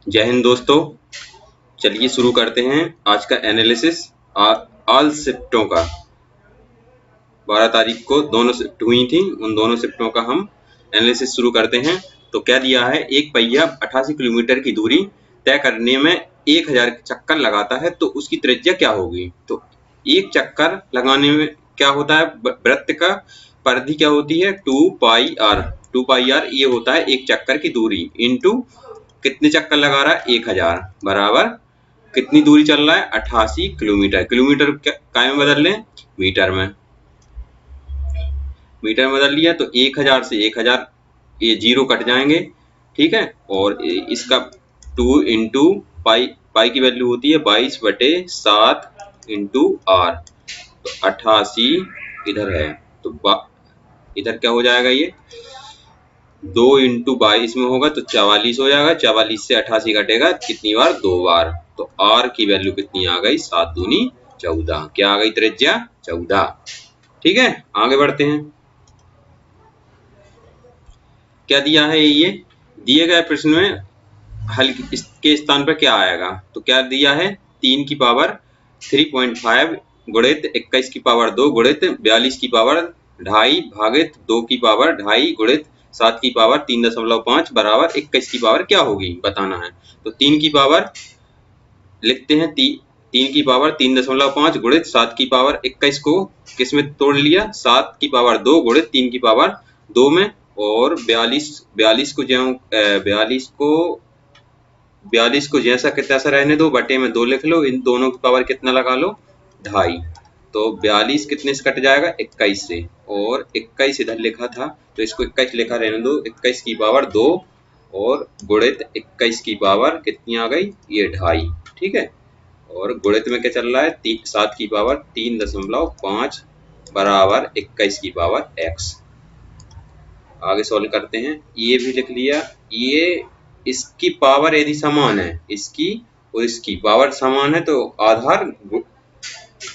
जय हिंद दोस्तों। चलिए शुरू करते हैं आज का एनालिसिस ऑल शिफ्टों का। 12 तारीख को दोनों शिफ्ट हुई थी, उन दोनों शिफ्टों का हम एनालिसिस शुरू करते हैं। तो क्या दिया है, एक पहिया 88 किलोमीटर की दूरी तय करने में 1000 चक्कर लगाता है तो उसकी त्रिज्या क्या होगी। तो एक चक्कर लगाने में क्या होता है, वृत्त का परिधि क्या होती है, 2 पाई आर। 2 पाई आर ये होता है एक चक्कर की दूरी इनटू कितने चक्कर लगा रहा है, 1000 बराबर कितनी दूरी चल रहा है, 88 किलोमीटर। किलोमीटर काय में बदल लें, मीटर में। मीटर में बदल लिया तो 1000 से 1000 ये जीरो कट जाएंगे, ठीक है। और इसका 2 इंटू पाई, पाई की वैल्यू होती है 22/7 इंटू आर। तो 88 इधर है तो इधर क्या हो जाएगा, ये 2 इंटू 22 में होगा तो 44 हो जाएगा। 44 से 88 कटेगा कितनी बार, 2 बार। तो आर की वैल्यू कितनी आ गई, 7 दूनी 14। क्या आ गई, त्रिज्या 14। ठीक है, आगे बढ़ते हैं। क्या दिया है, ये दिए गए प्रश्न में हल के स्थान पर क्या आएगा। तो क्या दिया है, 3 की पावर 3.5 गुणित 21 की पावर 2 गुणित 42 की पावर 2.5 भागित 2 की पावर 2.5 गुणित 7 की पावर 3.5 बराबर 21 की पावर क्या होगी बताना है। तो 3 की पावर लिखते हैं, 3 की पावर 3.5 गुणित 7 की पावर 21 को किस में तोड़ लिया, 7 की पावर 2 गुणित 3 की पावर 2 में। और 42 को जो 42 को जैसा कि तैसा रहने दो, बटे में 2 लिख लो, इन दोनों की पावर कितना लगा लो, 2.5। तो 42 कितने से कट जाएगा, 21 से। और 21 इधर लिखा था तो इसको 21 लिखा रहने दो, 21 की पावर 2 और गुणित 21 की पावर कितनी आ गई, ये 2.5, ठीक है। और गुणित में क्या चल रहा है, 7 की पावर 3.5 बराबर 21 की पावर x। आगे सॉल्व करते हैं, ये भी लिख लिया। ये इसकी पावर यदि समान है, इसकी और इसकी पावर समान है तो आधार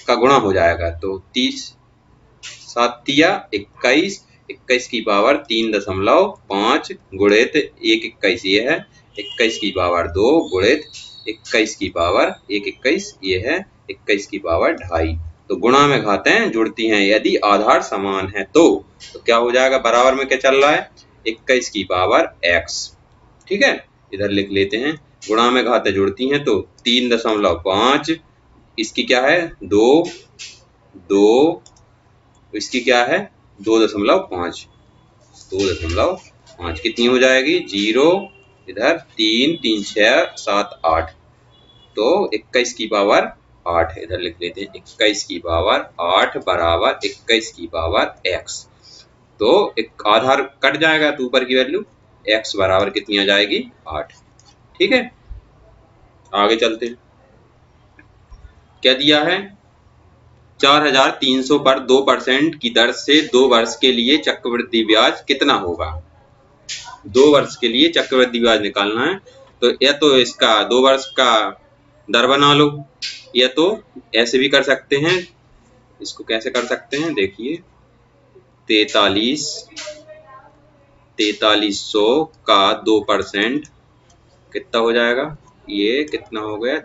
का गुणा हो जाएगा। तो 30 7 21, 21 की पावर 3.5 गुणित 21 ये है, 21 की पावर 2 गुणित 21 की पावर 21 ये है, 21 की पावर 2.5। तो गुणा में घातें जुड़ती हैं यदि आधार समान है तो क्या हो जाएगा, बराबर में क्या चल रहा है, 21 की पावर x, ठीक है। इधर लिख लेते हैं, गुणा में घातें जुड़ती हैं तो 3.5, इसकी क्या है 2, 2, इसकी क्या है 2.5, 2.5 कितनी हो जाएगी, 0, इधर 3, 3, 6, 7, 8। तो 21 की पावर 8 इधर लिख लेते हैं, 21 की पावर 8 बराबर 21 की पावर x। तो एक आधार कट जाएगा तो ऊपर की वैल्यू x बराबर कितनी आ जाएगी, 8, ठीक है। आगे चलते हैं, क्या दिया है, 4300 पर 2% की दर से 2 वर्ष के लिए चक्रवृद्धि ब्याज कितना होगा। 2 वर्ष के लिए चक्रवृद्धि ब्याज निकालना है तो या तो इसका 2 वर्ष का दर बना लो, या तो ऐसे भी कर सकते हैं। इसको कैसे कर सकते हैं, देखिए 4300 का 2% कितना हो जाएगा, ये कितना हो गया,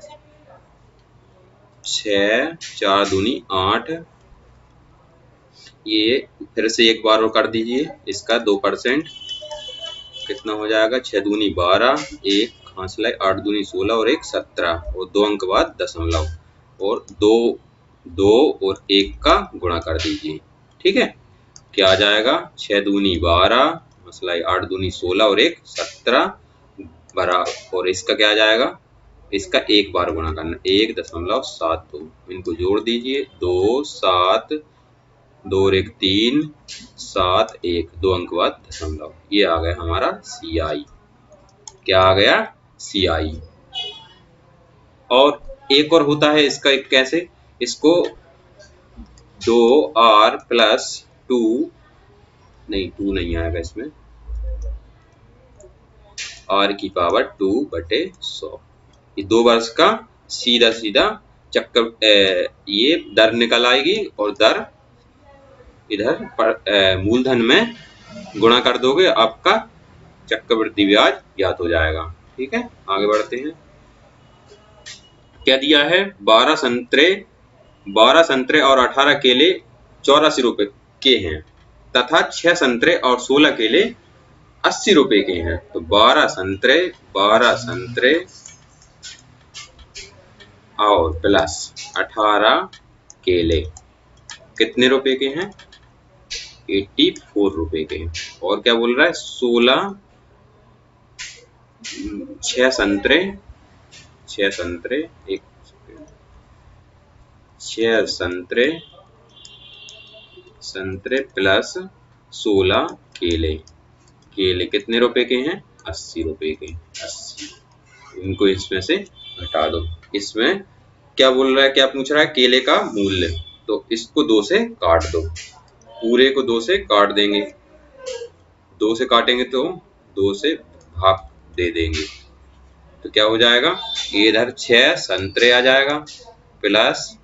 6, 4 दूनी 8। ये फिर से एक बार और कर दीजिए, इसका 2% कितना हो जाएगा, 6 दूनी 12, एक हासिल 8 दूनी 16 और एक 17 और 2 अंक बाद दशमलव और 2 और 1 का गुणा कर दीजिए, ठीक है। क्या आ जाएगा, 6 दूनी 12 मसला 8 दूनी 16 और एक 17 बराबर, और इसका क्या आ जाएगा, इसका एक बार गुणा करना, 1.72। इनको जोड़ दीजिए, 2, 7, 2 और 1 3, 7, 1, 2 अंक बाद दशमलव। ये आ गया हमारा CI। क्या आ गया, CI। और एक और होता है इसका, एक कैसे, इसको 2R प्लस 2 नहीं आएगा इसमें, R की पावर 2/100। ये 2 वर्ष का सीधा सीधा चक्कर, ये दर निकल आएगी और दर इधर मूलधन में गुणा कर दोगे, आपका चक्रवृद्धि ब्याज ज्ञात हो जाएगा। ठीक है, आगे बढ़ते हैं। क्या दिया है? 12 संतरे और 18 केले 84 रुपए के हैं तथा 6 संतरे और 16 केले 80 रुपए के हैं। तो 12 संतरे और प्लस 18 केले कितने रुपए के हैं? 84 रुपए के हैं। और क्या बोल रहा है? 16 6 संतरे 6 संतरे 6 संतरे प्लस 16 केले कितने रुपए के हैं? 80 रुपए के। 80 इनको इसमें से घटा दो। इसमें क्या बोल रहा है, क्या पूछ रहा है? केले का मूल्य। तो इसको 2 से काट दो, पूरे को 2 से काट देंगे। 2 से काटेंगे तो 2 से भाग दे देंगे। तो क्या हो जाएगा? इधर 6 संतरे आ जाएगा प्लस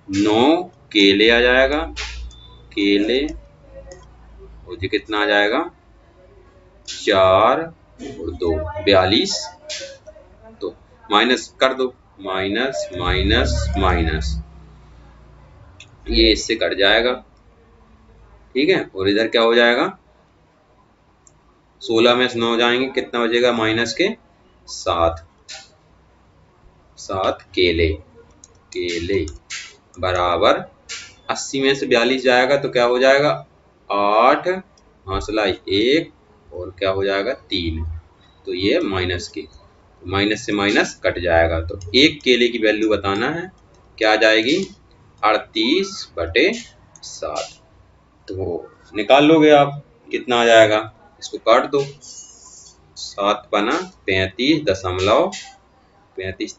9 केले आ जाएगा। केले और ये कितना आ जाएगा? 4 और 2 42। तो माइनस कर दो, माइनस माइनस माइनस, ये इससे कट जाएगा। ठीक है, और इधर क्या हो जाएगा? 16 में से 9 जाएंगे, कितना बचेगा? माइनस के 7 केले बराबर 80 में से 42 जाएगा तो क्या हो जाएगा? 8 हासिला 1 और क्या हो जाएगा? 3। तो ये माइनस के, माइनस से माइनस कट जाएगा। तो एक केले की वैल्यू बताना है, क्या आ जाएगी? 38/7। तो निकाल लोगे आप, कितना आ जाएगा? इसको काट दो, 7 पना 35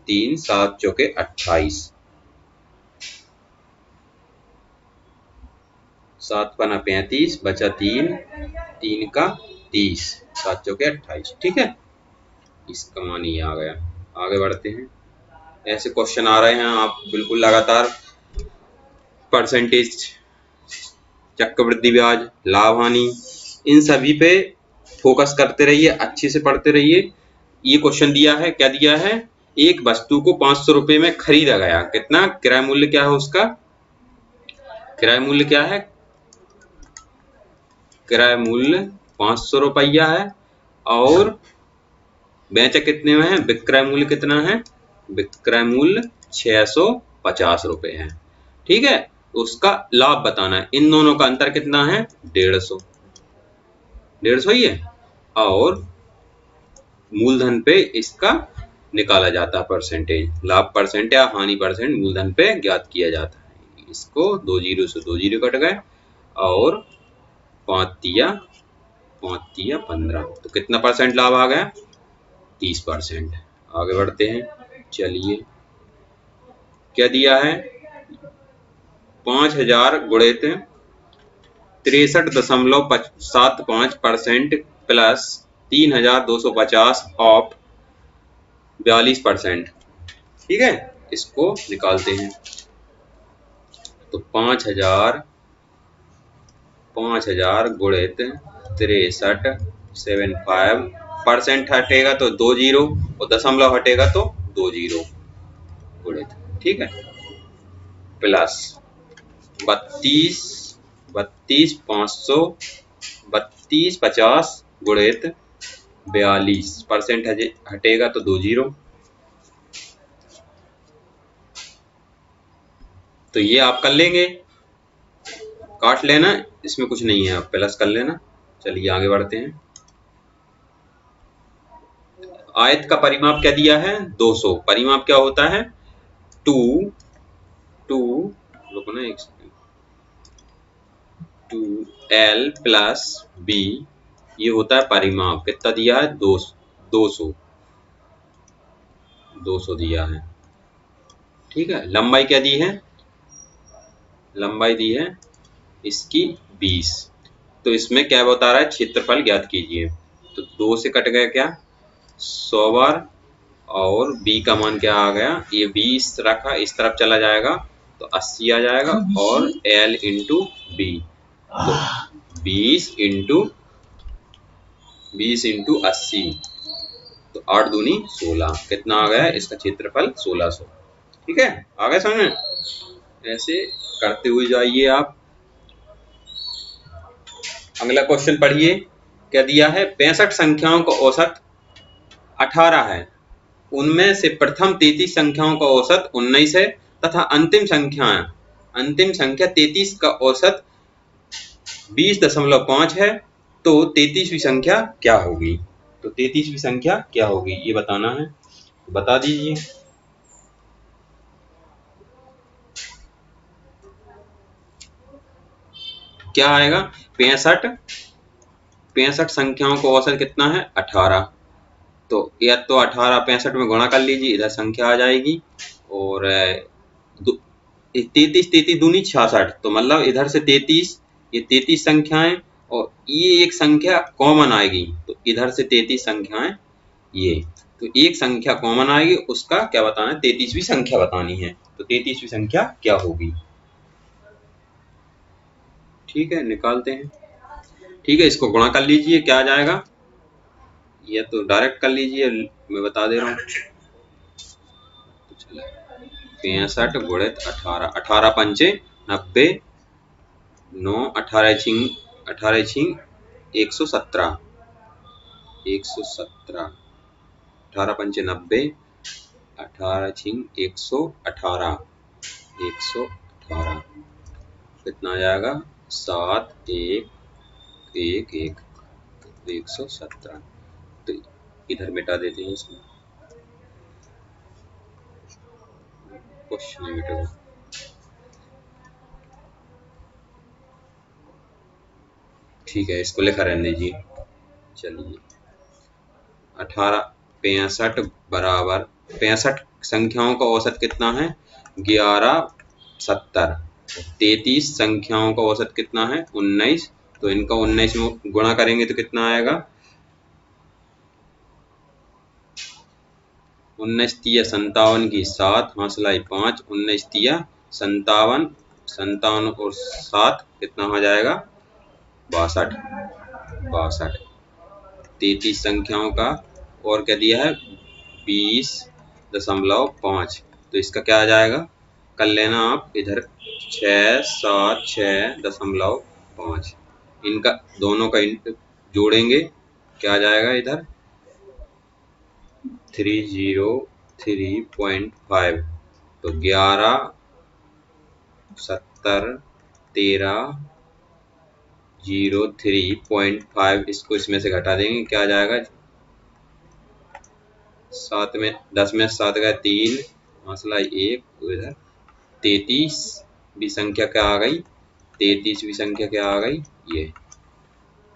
3 7 चौके 28, 7 पना 35 बचा 3 3 का 30 7 चौके 28। ठीक है, इसका मान ये आ गया। आगे बढ़ते हैं। ऐसे क्वेश्चन आ रहे हैं, आप बिल्कुल लगातार परसेंटेज, चक्रवृद्धि ब्याज, लाभ हानि, इन सभी पे फोकस करते रहिए, अच्छे से पढ़ते रहिए। ये क्वेश्चन दिया है, क्या दिया है? एक वस्तु को 500 रुपए में खरीदा गया। कितना किराया मूल्य? क्या है उसका किराया मूल्य? क्या है किराया मूल्य? 500 रुपया है। और बेचा कितने में है? विक्रय मूल्य कितना है? विक्रय मूल्य 650 रुपए है। ठीक है, उसका लाभ बताना है। इन दोनों का अंतर कितना है? 150 ही है। और मूलधन पे इसका निकाला जाता है परसेंटेज। लाभ परसेंट या हानि परसेंट मूलधन पे ज्ञात किया जाता है। इसको 2 जीरो से 2 जीरो कट गए और 5 तिया 15। तो कितना परसेंट लाभ आ गया? 30%। आगे बढ़ते हैं, चलिए। क्या दिया है? 5000 गुणित 63.75% प्लस 3250 ऑफ 42%। ठीक है, इसको निकालते हैं। तो 5000 गुणित 63.75% हटेगा तो 2 जीरो और दशमलव हटेगा तो 2 जीरो गुणित। ठीक है, प्लस 3250 गुणित 42% हटेगा तो 2 जीरो। तो ये आप कर लेंगे, काट लेना, इसमें कुछ नहीं है, आप प्लस कर लेना। चलिए आगे बढ़ते हैं। आयत का परिमाप क्या दिया है? 200। परिमाप क्या होता है? 2 रुको ना, 2L प्लस B, ये होता है परिमाप। कितना दिया है? 200 दिया है। ठीक है, लंबाई क्या दी है? लंबाई दी है इसकी 20। तो इसमें क्या बता रहा है? क्षेत्रफल ज्ञात कीजिए। तो 2 से कट गया क्या? 100 बार। और B का मान क्या आ गया? ये 20 रखा, इस तरफ चला जाएगा तो 80 आ जाएगा। और L इंटू B, तो 20 इंटू 80, तो तो 8 दूनी 16, कितना आ गया इसका क्षेत्रफल 1600। ठीक है, आ गया समझ में? ऐसे करते हुए जाइए आप। अगला क्वेश्चन पढ़िए, क्या दिया है? 65 संख्याओं का औसत 18 है, उनमें से प्रथम 33 संख्याओं का औसत 19 है तथा अंतिम संख्या 33 का औसत 20.5 है, तो 33वीं संख्या क्या होगी? तो 33वीं संख्या क्या होगी ये बताना है, बता दीजिए। क्या आएगा? 65 संख्याओं का औसत कितना है? 18। तो या तो 18 65 में गुणा कर लीजिए, इधर संख्या आ जाएगी। और 33 दूनी 66, तो मतलब इधर से 33, ये 33 संख्याएं और ये एक संख्या कॉमन आएगी, तो इधर से 33 संख्याएं ये, तो एक संख्या कॉमन आएगी, उसका क्या बताना है? 33वीं संख्या बतानी है। तो 33वीं संख्या क्या होगी? ठीक है, निकालते हैं। ठीक है, इसको गुणा कर लीजिए, क्या आ जाएगा? ये तो डायरेक्ट कर लीजिए, मैं बता दे रहा हूँ। 65 गुणित 18, 18 पंचे 90, 9 18 छिंग 117, 18 पंचे 90, 18 छिंग 118, 118 कितना आ जाएगा? 7 1 1 1 117। तो इधर मिटा देते हैं इसको, कुछ नहीं मिटेगा। ठीक है, इसको लिखा रहने दीजिए। चलिए 65 बराबर 65 संख्याओं का औसत कितना है? 1170। 33 संख्याओं का औसत कितना है? 19। तो इनका 19 में गुणा करेंगे तो कितना आएगा? 19 तिया 57 की 7, हासिलाई 5, 19 तिया 57, 57 और 7 कितना हो जाएगा? 62, 62। 33 संख्याओं का और क्या दिया है? 20.5। तो इसका क्या आ जाएगा? कर लेना आप इधर 676.5, इनका दोनों का जोड़ेंगे, क्या आ जाएगा इधर? 303.5। तो 11 70 13 03.5, इसको इसमें से घटा देंगे, क्या आ जाएगा? 7 में 10 में 7 गया 3, हासिला 1, इधर 33वीं संख्या क्या आ गई? 33वीं संख्या क्या आ गई? ये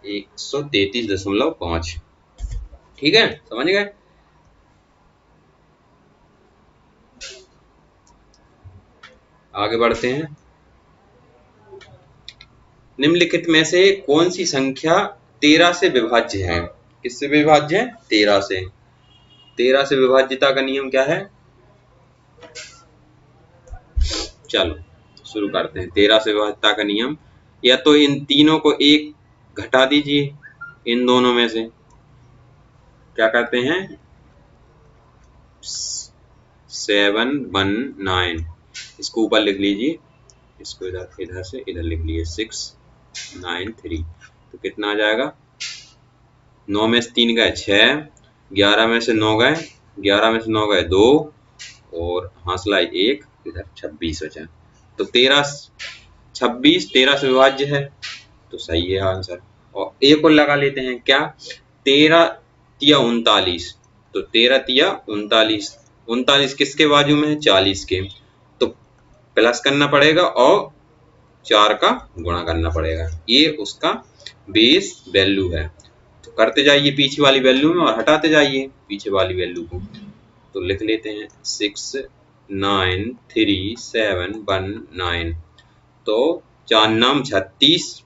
133.5। ठीक है, समझ गए? आगे बढ़ते हैं। निम्नलिखित में से कौन सी संख्या 13 से विभाज्य है? किससे विभाज्य है? 13 से। 13 से विभाज्यता का नियम क्या है? चलो शुरू करते हैं। 13 से विभाज्यता का नियम, या तो इन तीनों को एक घटा दीजिए, इन दोनों में से क्या करते हैं? 719, इसको ऊपर लिख लीजिए, इसको इधर से इधर लिख लीजिए 693। तो कितना आ जाएगा? 9 में से 3 गए 6, 11 में से 9 गए 11 में से 9 गए 2, और हासिला 1, इधर 26 बचा। तो 26 13 से विभाज्य है, तो सही है आंसर। और एक और लगा लेते हैं, क्या? 13 तिया 39, तो 13 तिया 39, 39 किसके बाजू में है? 40 के, तो प्लस करना पड़ेगा और 4 का गुणा करना पड़ेगा, ये उसका बेस वैल्यू है। तो करते जाइए पीछे वाली वैल्यू में और हटाते जाइए पीछे वाली वैल्यू को। तो लिख लेते हैं 693.719। तो 4 नाम 36,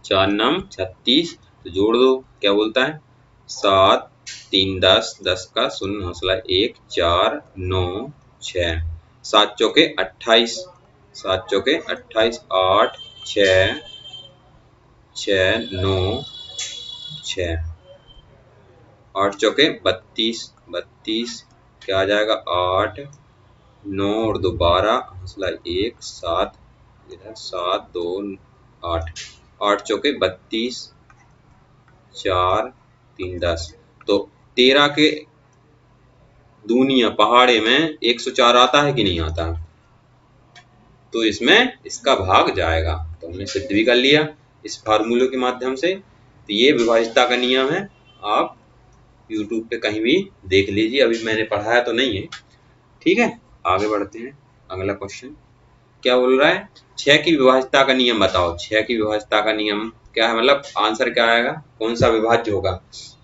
4 नाम 36, तो जोड़ दो, क्या बोलता है? 7 3 10, 10 का 0 हासिला 1 4 9 6, 7 चौके 28, 7 चौके 28, 8 6 6 9 6, 8 चौके 32, 32 क्या आ जाएगा 8, 9 और 2 12, हौसला 1 7, इधर 7 2 8, 8 चौके 32, 4 3 10। तो 13 के दूनिया पहाड़े में 104 आता है कि नहीं आता? तो इसमें इसका भाग जाएगा। तो हमने सिद्ध भी कर लिया इस फार्मूले के माध्यम से। तो ये विभाज्यता का नियम है, आप YouTube पे कहीं भी देख लीजिए, अभी मैंने पढ़ाया तो नहीं है। ठीक है, आगे बढ़ते हैं। अगला क्वेश्चन क्या बोल रहा है, 6 की विभाज्यता का नियम बताओ। 6 की विभाज्यता का नियम क्या है, मतलब आंसर क्या आएगा, कौन सा विभाज्य होगा?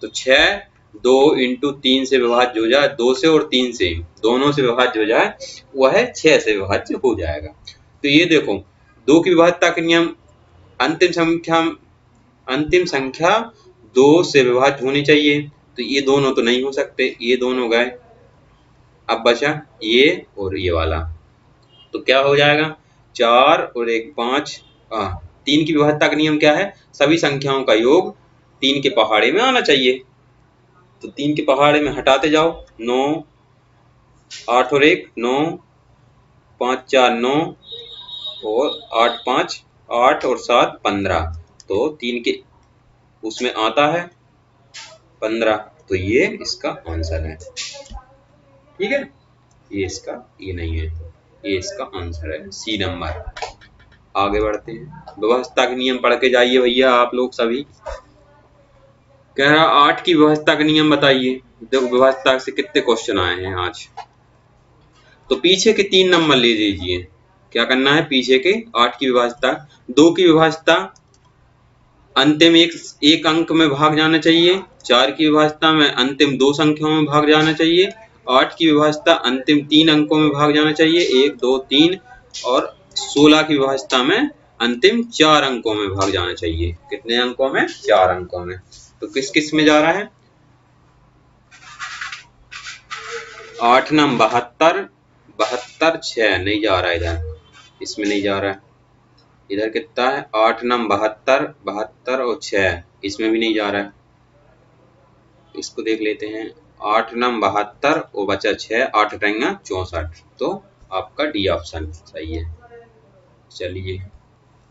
तो 6 2 इंटू 3 से विभाज्य हो जाए, 2 से और 3 से दोनों से विभाज्य हो जाए, वह 6 से विभाज्य हो जाएगा। तो ये देखो 2 की विभाज्यता का नियम, अंतिम संख्या 2 से विभाज्य होनी चाहिए। तो ये दोनों तो नहीं हो सकते, ये दोनों गए, अब बचा ये और ये वाला। तो क्या हो जाएगा 4 और 1 5। 3 की विभाज्यता का नियम क्या है, सभी संख्याओं का योग 3 के पहाड़े में आना चाहिए। तो 3 के पहाड़े में हटाते जाओ, 9 8 और 1 9, 5 4 9 और 8 5 8 और 7 15। तो 3 के उसमें आता है 15। तो ये इसका आंसर है। ठीक है, ये इसका, ये नहीं है, ये इसका आंसर है सी नंबर। आगे बढ़ते हैं, व्यवस्था के नियम पढ़ के जाइए भैया आप लोग सभी। कह रहा 8 की व्यवस्था का नियम बताइए। देखो व्यवस्था से कितने क्वेश्चन आए हैं आज। तो पीछे के 3 नंबर ले लीजिए। क्या करना है, पीछे के 8 की व्यवस्था, 2 की व्यवस्था अंतिम एक अंक में भाग जाना चाहिए, 4 की विभाज्यता में अंतिम 2 संख्याओं में भाग जाना चाहिए, 8 की विभाज्यता अंतिम 3 अंकों में भाग जाना चाहिए, 1 2 3, और 16 की विभाज्यता में अंतिम 4 अंकों में भाग जाना चाहिए। कितने अंकों में, 4 अंकों में। तो किस किस में जा रहा है, 8 नम 72, 72 6 नहीं जा रहा है इधर, इसमें नहीं जा रहा है। इधर कितना है 8 नम 72, 72 और 6, इसमें भी नहीं जा रहा है। इसको देख लेते हैं, 8 नम 72 और बचा 6, 8 रहेंगे 64। तो आपका डी ऑप्शन सही है। चलिए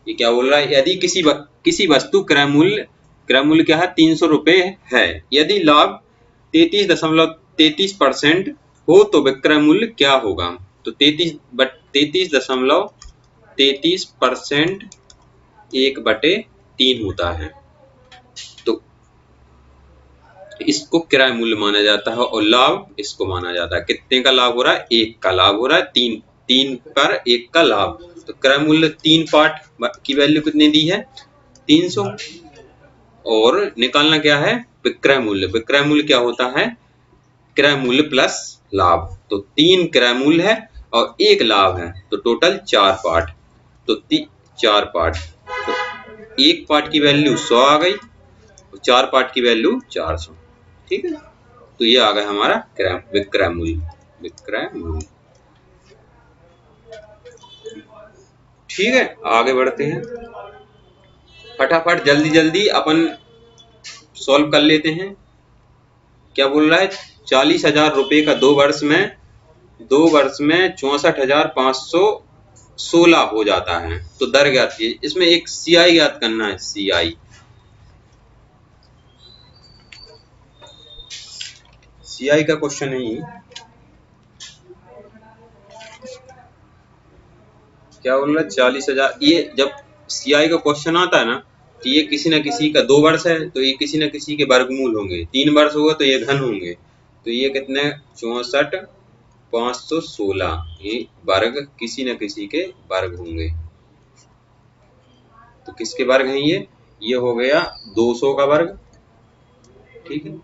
ये क्या बोल रहा है, यदि किसी वस्तु क्रय मूल्य क्या है 300 रुपए है, यदि लाभ 33.33% हो तो विक्रय मूल्य क्या होगा? तो 33.33% 1/3 होता है। तो इसको किराए मूल्य माना जाता है, और लाभ इसको माना जाता है। कितने का लाभ हो रहा है, 1 का लाभ हो रहा है, 3 पर 1 का लाभ। तो क्रय मूल्य 3 पार्ट की वैल्यू कितनी दी है 300, और निकालना क्या है विक्रय मूल्य। विक्रय मूल्य क्या होता है, क्रय मूल्य प्लस लाभ। तो 3 क्रय मूल्य है और 1 लाभ है, तो टोटल 4 पार्ट। तो 4 पार्ट, तो 1 पार्ट की वैल्यू 100 आ गई, 4 पार्ट की वैल्यू 400। ठीक है, तो ये आ गया हमारा विक्रय मूल्य, विक्रय मूल्य। ठीक है, आगे बढ़ते हैं, फटाफट जल्दी जल्दी अपन सॉल्व कर लेते हैं। क्या बोल रहा है, 40,000 रुपए का 2 वर्ष में 64,516 हो जाता है। तो दर ज्ञात कीजिए। इसमें एक सीआई ज्ञात करना है, सीआई का क्वेश्चन है ये। क्या बोल रहा है 40,000, ये जब सीआई का क्वेश्चन आता है ना, तो ये किसी न किसी का 2 वर्ष है, तो ये किसी न किसी के वर्गमूल होंगे। 3 वर्ष होगा तो ये घन होंगे। तो ये कितने 64,516, ये वर्ग किसी न किसी के वर्ग होंगे। तो किसके वर्ग हैं ये हो गया 200 का वर्ग। ठीक है,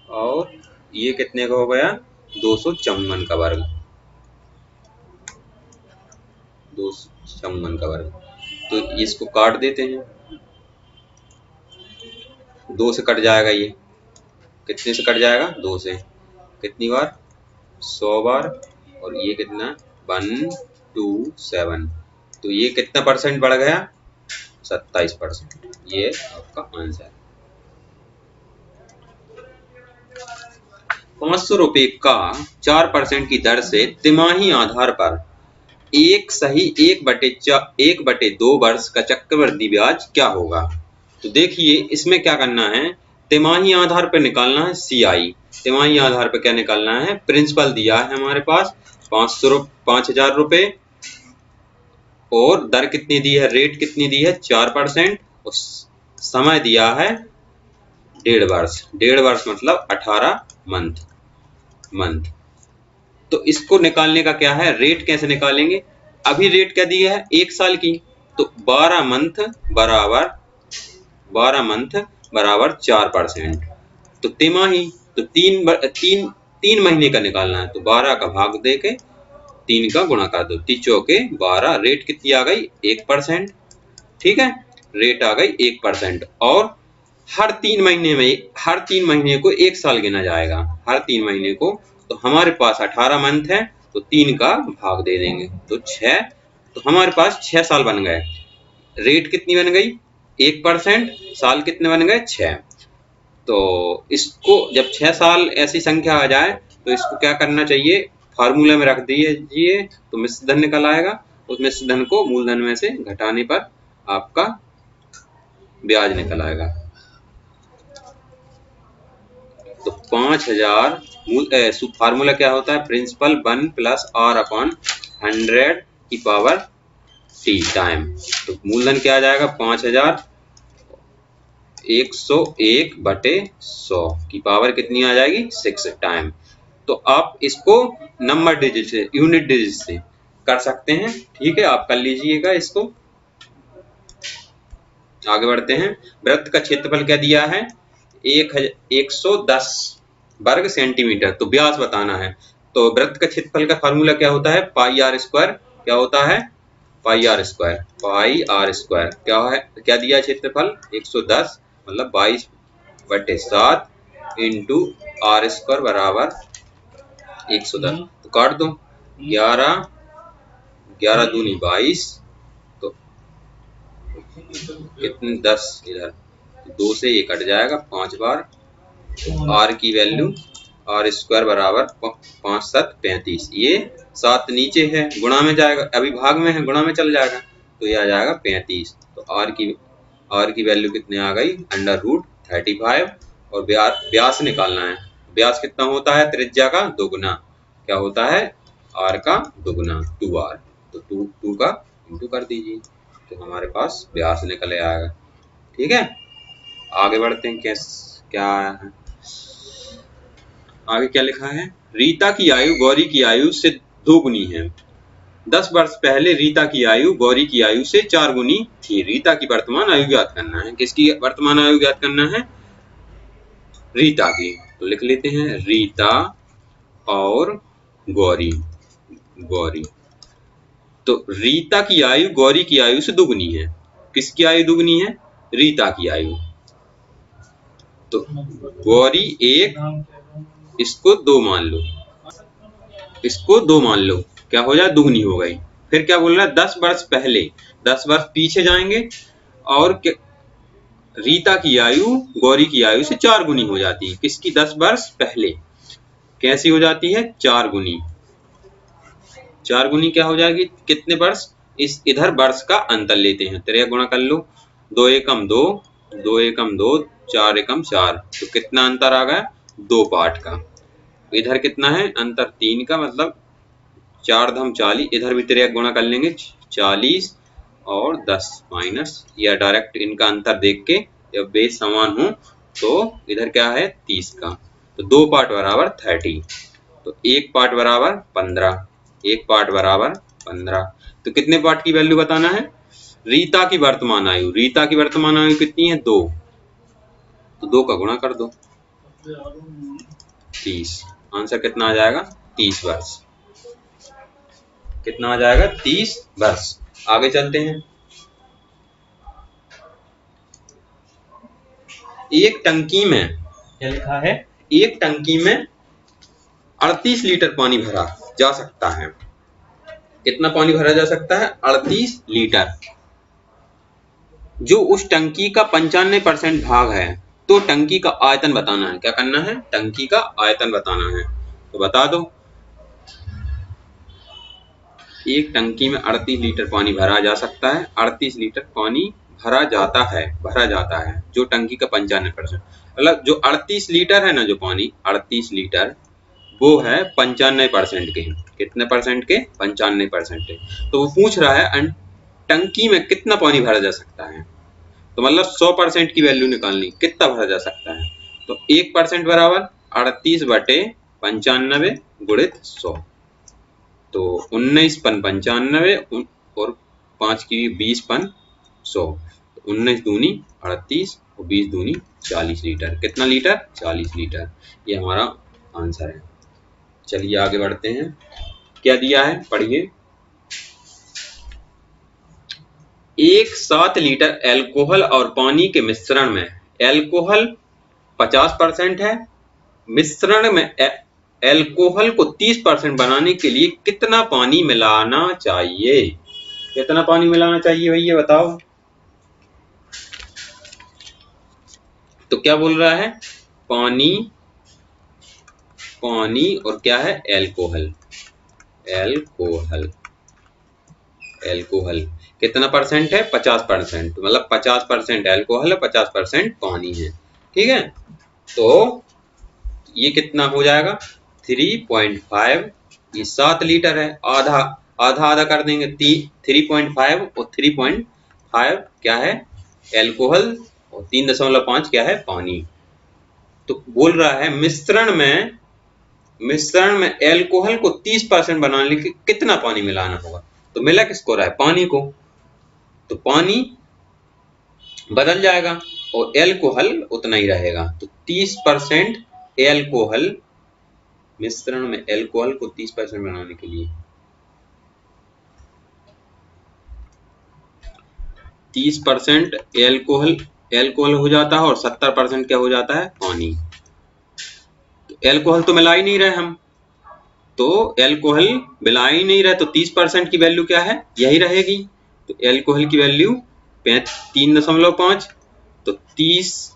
और ये कितने का हो गया 254 का वर्ग, 254 का वर्ग। तो इसको काट देते हैं, 2 से कट जाएगा, ये कितने से कट जाएगा 2 से, कितनी बार 100 बार, और ये कितना 127। तो ये कितना परसेंट बढ़ गया 27%। ये आपका आंसर। ₹500 का 4% की दर से तिमाही आधार पर एक सही 1/2 वर्ष का चक्रवृद्धि ब्याज क्या होगा। तो देखिए इसमें क्या करना है, तिमाही आधार पर निकालना है CI। तिमाही आधार पर क्या निकालना है, प्रिंसिपल दिया है हमारे पास 5,000 रुपए और दर कितनी दी है, रेट कितनी दी है 4% और समय दिया है 1.5 वर्ष। 1.5 वर्ष मतलब 18 मंथ। तो इसको निकालने का क्या है, रेट कैसे निकालेंगे। अभी रेट क्या दिया है 1 साल की, तो 12 मंथ बराबर 4%। तो तिमाही तो तीन महीने का निकालना है, तो 12 का भाग दे के 3 का गुणा कर दो, 3 चौके 12। रेट कितनी आ गई 1%। ठीक है, रेट आ गई 1% और हर 3 महीने को 1 साल गिना जाएगा, हर 3 महीने को। तो हमारे पास 18 मंथ है, तो 3 का भाग दे देंगे तो 6, तो हमारे पास 6 साल बन गए। रेट कितनी बन गई 1%, साल कितने बन गए 6। तो इसको जब 6 साल ऐसी संख्या आ जाए तो इसको क्या करना चाहिए, फार्मूला में रख दीजिए तो मिश्र धन निकल आएगा। उस मिश्र धन को मूलधन में से घटाने पर आपका ब्याज निकल आएगा। तो 5000 फार्मूला क्या होता है, प्रिंसिपल 1 + R/100 की पावर t टाइम। तो मूलधन क्या आ जाएगा 5000 101/100 की पावर कितनी आ जाएगी 6 टाइम। तो आप इसको नंबर डिजिट से, यूनिट डिजिट से कर सकते हैं। ठीक है, आप कर लीजिएगा इसको। आगे बढ़ते हैं। वृत्त का क्षेत्रफल क्या दिया है 110 वर्ग सेंटीमीटर। तो व्यास बताना है, तो वृत्त का क्षेत्रफल का फार्मूला क्या होता है πr²। क्या होता है πr²। क्या है, क्या दिया क्षेत्रफल 110 मतलब 22/7 इंटू r² बराबर 110। तो काट दो 11 दूनी 22, तो कितने 10, इधर 2 से ये कट जाएगा 5 बार। r की वैल्यू r² बराबर 5 7 35। ये 7 नीचे है, गुणा में जाएगा, अभी भाग में है, गुणा में चल जाएगा, तो ये आ जाएगा 35। तो r की वैल्यू कितने आ गई √35। और व्यास निकालना है। व्यास कितना होता है, त्रिज्या का दोगुना। क्या होता है, r का दोगुना 2r। तो 2 का इंटू कर दीजिए, तो हमारे पास व्यास निकल आएगा। ठीक है, आगे बढ़ते हैं। क्या है आगे, क्या लिखा है, रीता की आयु गौरी की आयु से 2 गुनी है। 10 वर्ष पहले रीता की आयु गौरी की आयु से 4 गुनी थी। रीता की वर्तमान आयु ज्ञात करना है। किसकी वर्तमान आयु ज्ञात करना है, रीता की। तो लिख लेते हैं रीता और गौरी। तो रीता की आयु गौरी की आयु से दुगनी है। किसकी आयु दुगनी है, रीता की आयु। तो गौरी 1, इसको 2 मान लो, क्या हो जाए दुगनी हो गई। फिर क्या बोल रहा है 10 वर्ष पहले, 10 वर्ष पीछे जाएंगे और रीता की आयु गौरी की आयु से 4 गुनी हो जाती है। किसकी 10 वर्ष पहले कैसी हो जाती है 4 गुनी। 4 गुनी क्या हो जाएगी, कितने वर्ष, इस इधर वर्ष का अंतर लेते हैं, 3 गुणा कर लो, 2 एकम 2, 2 एकम 2, 4 एकम 4। तो कितना अंतर आ गया 2 पार्ट का। इधर कितना है अंतर 3 का, मतलब 4 धम 40। इधर भी 3 गुणा कर लेंगे 40 और 10 माइनस, या डायरेक्ट इनका अंतर देख के जब बेस समान हो तो इधर क्या है 30 का। तो 2 पार्ट बराबर 30, तो 1 पार्ट बराबर 15, 1 पार्ट बराबर 15। तो कितने पार्ट की वैल्यू बताना है, रीता की वर्तमान आयु। रीता की वर्तमान आयु कितनी है 2, तो 2 का गुणा कर दो 30। आंसर कितना आ जाएगा 30 वर्ष। कितना आ जाएगा 30 वर्ष। आगे चलते हैं। एक टंकी में क्या लिखा है, एक टंकी में 38 लीटर पानी भरा जा सकता है। कितना पानी भरा जा सकता है 38 लीटर। जो उस टंकी का 95% भाग है तो टंकी का आयतन बताना है। क्या करना है? टंकी का आयतन बताना है। तो बता दो, एक टंकी में 38 लीटर पानी भरा जा सकता है। 38 लीटर पानी भरा जाता है जो टंकी का 95%, मतलब जो 38 लीटर है ना, जो पानी 38 लीटर, वो है 95% के। कितने परसेंट के? 95% के। तो वो पूछ रहा है टंकी में कितना पानी भरा जा सकता है। तो मतलब 100% की वैल्यू निकालनी, कितना भरा जा सकता है। तो 1% बराबर 38 बटे 95 गुणित 100। तो 19 पन 95 और 5 की 20 पन 100। 19 दूनी 38 और 20 दूनी 40 लीटर। कितना लीटर? 40 लीटर। ये हमारा आंसर है। चलिए आगे बढ़ते हैं। क्या दिया है पढ़िए। एक 7 लीटर एल्कोहल और पानी के मिश्रण में, एल्कोहल 50% है, मिश्रण में एल्कोहल को 30% बनाने के लिए कितना पानी मिलाना चाहिए। कितना पानी मिलाना चाहिए भैया बताओ। तो क्या बोल रहा है? पानी, पानी और क्या है? एल्कोहल। एल्कोहल, एल्कोहल कितना परसेंट है? 50%। मतलब 50% एल्कोहल है, 50% पानी है। ठीक है। तो ये कितना हो जाएगा? 3.5। ये 7 लीटर है, आधा आधा आधा कर देंगे। 3.5 और 3.5 क्या है? एल्कोहल, और 3.5 क्या है? पानी। तो बोल रहा है मिश्रण में एल्कोहल को 30% बनाने के लिए कितना पानी मिलाना होगा। तो मिला किसको रहा है? पानी को। तो पानी बदल जाएगा और एल्कोहल उतना ही रहेगा। तो 30% एल्कोहल, मिश्रण में एल्कोहल को 30% बनाने के लिए 30% एल्कोहल, एल्कोहल हो जाता है और 70% क्या हो जाता है? पानी। तो एल्कोहल तो मिला ही नहीं रहे हम, तो एल्कोहल मिला ही नहीं रहे, तो 30% की वैल्यू क्या है? यही रहेगी। तो एल्कोहल की वैल्यू 3.5। तो 30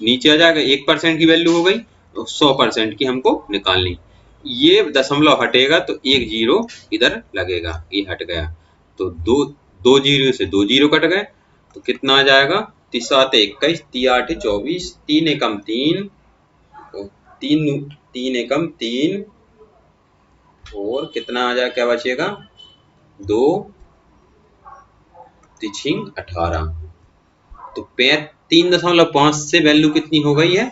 नीचे आ जाएगा, 1% की वैल्यू हो गई। तो 100% की हमको निकालनी। ये दशमलव हटेगा तो एक जीरो इधर लगेगा, ये हट गया। तो दो दो जीरो से 2 जीरो कट गए। तो कितना आ जाएगा? 3 21, 3 24, 3 एकम 3, 3 एकम 3, और कितना आ जाए? क्या बचेगा? 2 तिछिंग 18। तो 3.5 से वैल्यू कितनी हो गई है?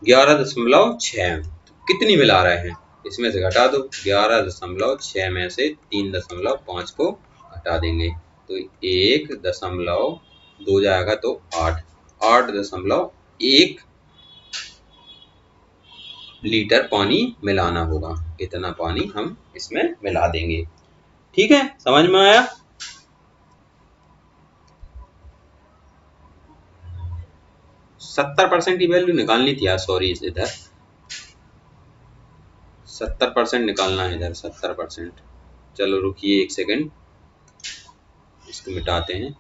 11.6। कितनी मिला रहे हैं? इसमें से घटा दो। 11.6 में से 3.5 को घटा देंगे तो 1.2 जाएगा, तो 8.1 लीटर पानी मिलाना होगा। इतना पानी हम इसमें मिला देंगे। ठीक है, समझ में आया? 70% की वैल्यू निकालनी थी यार, सॉरी। इधर 70% निकालना है, इधर 70%। चलो रुकिए 1 सेकंड, इसको मिटाते हैं।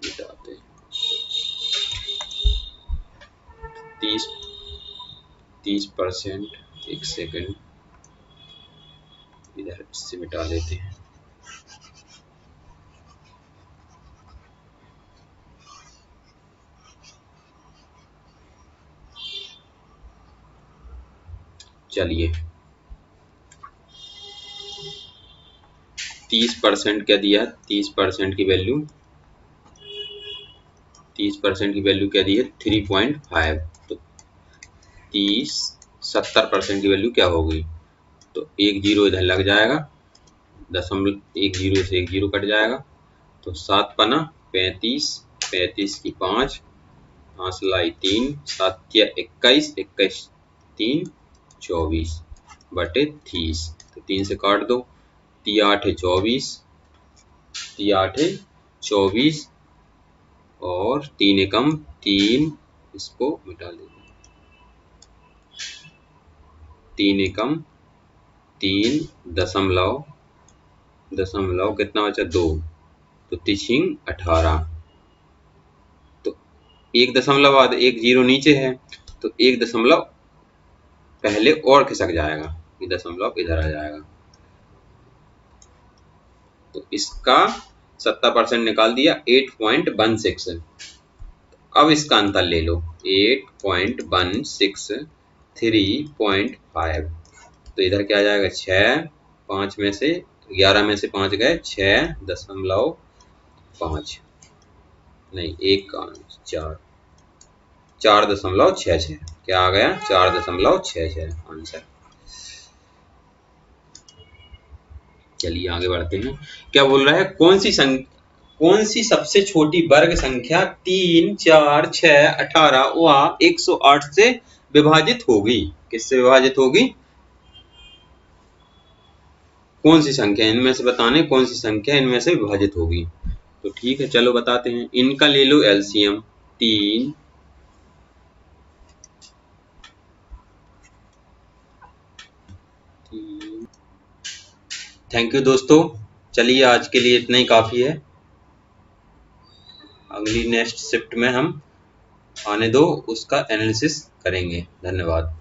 मिटाते हैं। 30%। 1 सेकंड, इधर इससे मिटा देते हैं। चलिए 30% क्या दिया? 30% की वैल्यू, 30% की वैल्यू क्या दी है? 3.5। तो 30, 70% की वैल्यू क्या हो गई? तो एक जीरो इधर लग जाएगा, दशमलव एक जीरो से एक जीरो कट जाएगा। तो 7 पना 35, 35 की 5, 5 लाई 3, 7 या 21, 21 3 24 बटे 30। तो 3 से काट दो। 3 8 24, 3 8 24, और 3 एकम 3, इसको मिटा देंगे। 3 एकम 3 दशमलव, दशमलव कितना बचा? 2। तो 3 18, तो 1 दशमलव बाद 1 जीरो नीचे है, तो 1 दशमलव पहले और खिसक जाएगा, ये दशमलव इधर आ जाएगा। तो इसका 70% निकाल दिया, 8.16। अब इसका अंतर ले लो, 8.16 3.5, तो इधर क्या आ जाएगा 6, 5 में से 11 में से 5 गए, 6.5 नहीं 1 4, 4.66, क्या आ गया 4.66 आंसर। चलिए आगे बढ़ते हैं। क्या बोल रहा है, कौन सी सबसे छोटी वर्ग संख्या 3, 4, 6, 18 व 108 से विभाजित होगी? किससे विभाजित होगी? कौन सी संख्या इनमें से बताने, कौन सी संख्या इनमें से विभाजित होगी? तो ठीक है चलो बताते हैं। इनका ले लो एलसीएम, 3 थैंक यू दोस्तों, चलिए आज के लिए इतना ही काफ़ी है। अगली नेक्स्ट शिफ्ट में हम आने दो उसका एनालिसिस करेंगे। धन्यवाद।